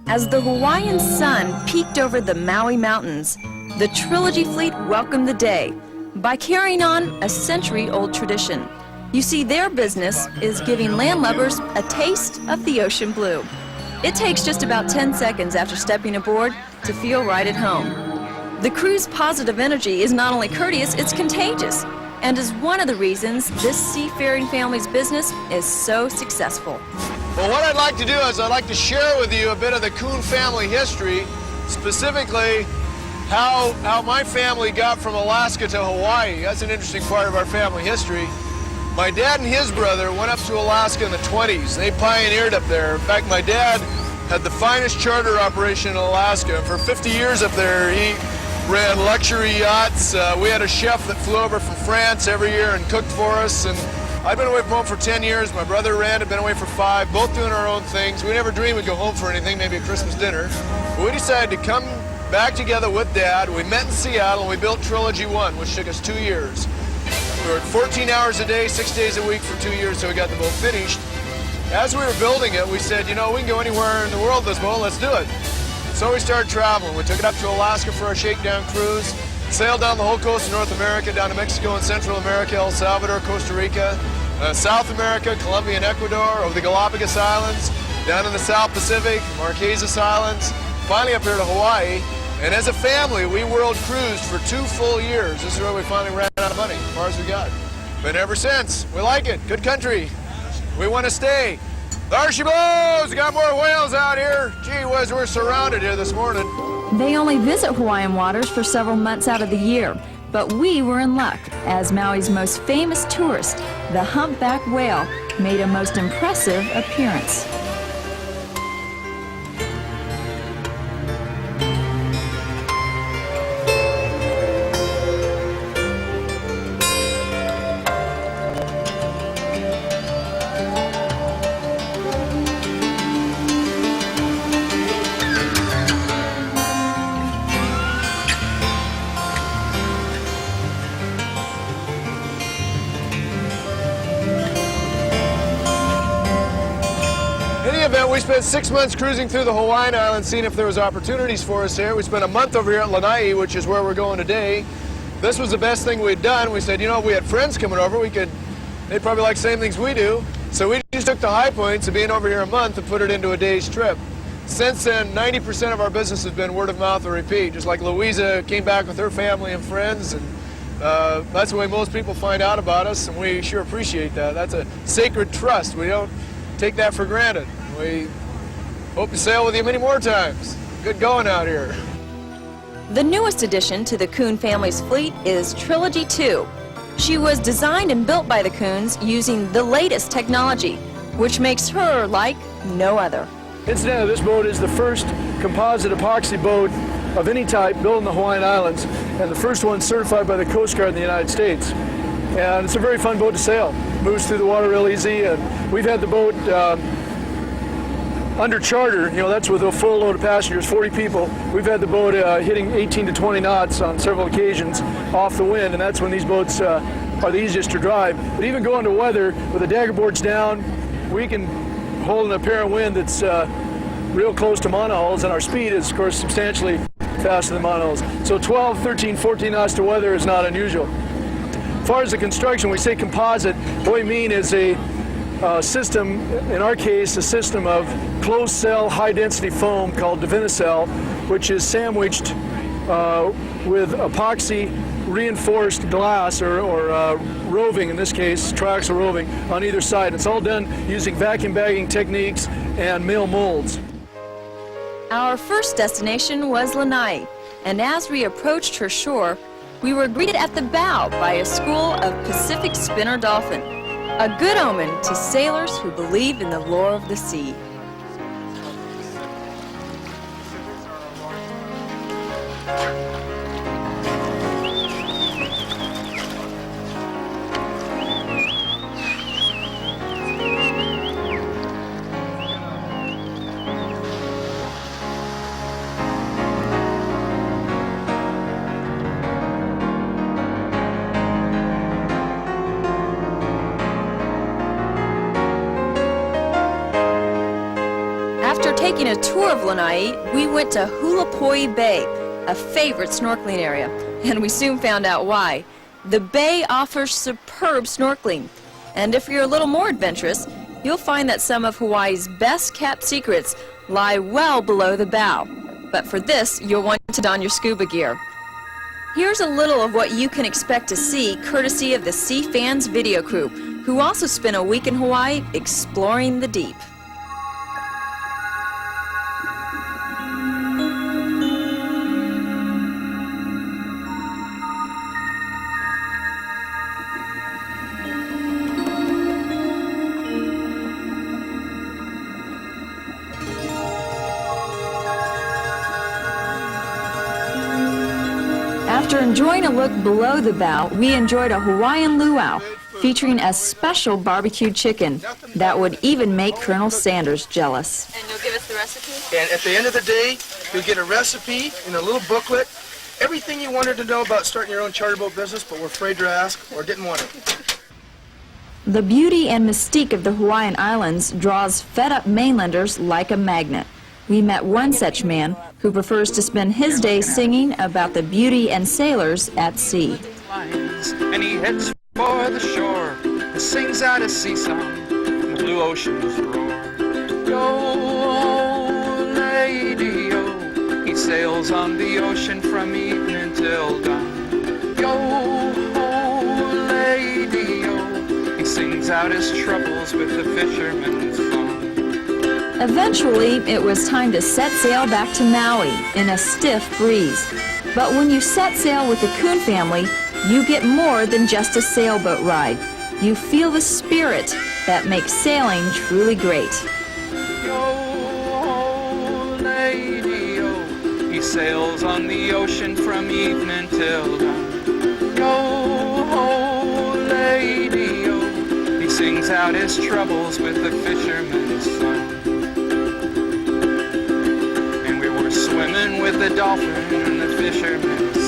As the Hawaiian sun peeked over the Maui mountains, the Trilogy fleet welcomed the day by carrying on a century-old tradition. You see, their business is giving landlubbers a taste of the ocean blue. It takes just about 10 seconds after stepping aboard to feel right at home. The crew's positive energy is not only courteous, it's contagious, and is one of the reasons this seafaring family's business is so successful. Well, what I'd like to do is I'd like to share with you a bit of the Kuhn family history, specifically how my family got from Alaska to Hawaii. That's an interesting part of our family history. My dad and his brother went up to Alaska in the 20s. They pioneered up there. In fact, my dad had the finest charter operation in Alaska. For 50 years up there, he ran luxury yachts. We had a chef that flew over from France every year and cooked for us. And I've been away from home for 10 years. My brother Rand had been away for 5, both doing our own things. We never dreamed we'd go home for anything, maybe a Christmas dinner. But we decided to come back together with Dad. We met in Seattle and we built Trilogy 1, which took us 2 years. We were at 14 hours a day, 6 days a week for 2 years, so we got the boat finished. As we were building it, we said, you know, we can go anywhere in the world with this boat, let's do it. So we started traveling. We took it up to Alaska for our shakedown cruise, sailed down the whole coast of North America, down to Mexico and Central America, El Salvador, Costa Rica, South America, Colombia and Ecuador, over the Galapagos Islands, down in the South Pacific, Marquesas Islands, finally up here to Hawaii. And as a family, we world cruised for 2 full years. This is where we finally ran out of money, as far as we got. But ever since, we like it. Good country. We want to stay. There she blows! We got more whales out here. Gee whiz, we're surrounded here this morning. They only visit Hawaiian waters for several months out of the year, but we were in luck, as Maui's most famous tourist, the humpback whale, made a most impressive appearance. We spent 6 months cruising through the Hawaiian Islands, seeing if there was opportunities for us here. We spent a month over here at Lanai, which is where we're going today. This was the best thing we'd done. We said, you know, if we had friends coming over, they'd probably like the same things we do. So we just took the high points of being over here a month and put it into a day's trip. Since then, 90% of our business has been word of mouth or repeat. Just like Louisa came back with her family and friends, and that's the way most people find out about us, and we sure appreciate that. That's a sacred trust. We don't take that for granted. We hope to sail with you many more times. Good going out here. The newest addition to the Kuhn family's fleet is Trilogy 2. She was designed and built by the Kuhns using the latest technology, which makes her like no other. Incidentally, this boat is the first composite epoxy boat of any type built in the Hawaiian Islands, and the first one certified by the Coast Guard in the United States. And it's a very fun boat to sail. Moves through the water real easy, and we've had the boat under charter, you know, that's with a full load of passengers, 40 people. We've had the boat hitting 18 to 20 knots on several occasions off the wind, and that's when these boats are the easiest to drive. But even going to weather, with the dagger boards down, we can hold an apparent wind that's real close to monohulls, and our speed is, of course, substantially faster than monohulls. So 12, 13, 14 knots to weather is not unusual. As far as the construction, we say composite. What we mean is a system, in our case, a system of closed cell high density foam called Divinycell, which is sandwiched with epoxy reinforced glass or roving, in this case triaxial roving, on either side. It's all done using vacuum bagging techniques and mill molds. Our first destination was Lanai, and as we approached her shore, we were greeted at the bow by a school of Pacific spinner dolphin. A good omen to sailors who believe in the lore of the sea. a tour of Lanai, we went to Hulapoi Bay, a favorite snorkeling area, and we soon found out why. The bay offers superb snorkeling, and if you're a little more adventurous, you'll find that some of Hawaii's best-kept secrets lie well below the bow. But for this, you'll want to don your scuba gear. Here's a little of what you can expect to see courtesy of the Sea Fans video crew, who also spent a week in Hawaii exploring the deep. After enjoying a look below the bow, we enjoyed a Hawaiian luau featuring a special barbecued chicken that would even make Colonel Sanders jealous. And you'll give us the recipe? And at the end of the day, you'll get a recipe in a little booklet, everything you wanted to know about starting your own charter boat business but were afraid to ask or didn't want to. The beauty and mystique of the Hawaiian Islands draws fed-up mainlanders like a magnet. We met one such man who prefers to spend his days singing about the beauty and sailors at sea. And he heads for the shore and sings out a sea song in the blue ocean's roar. Yo, lady, yo, he sails on the ocean from evening till dawn. Yo, lady, yo, he sings out his troubles with the fisherman's song. Eventually, it was time to set sail back to Maui in a stiff breeze. But when you set sail with the Coon family, you get more than just a sailboat ride. You feel the spirit that makes sailing truly great. Yo, lady, yo, he sails on the ocean from evening till dawn. Yo, lady, yo, he sings out his troubles with the fisherman's song. And we were swimming with the dolphin and the fisherman's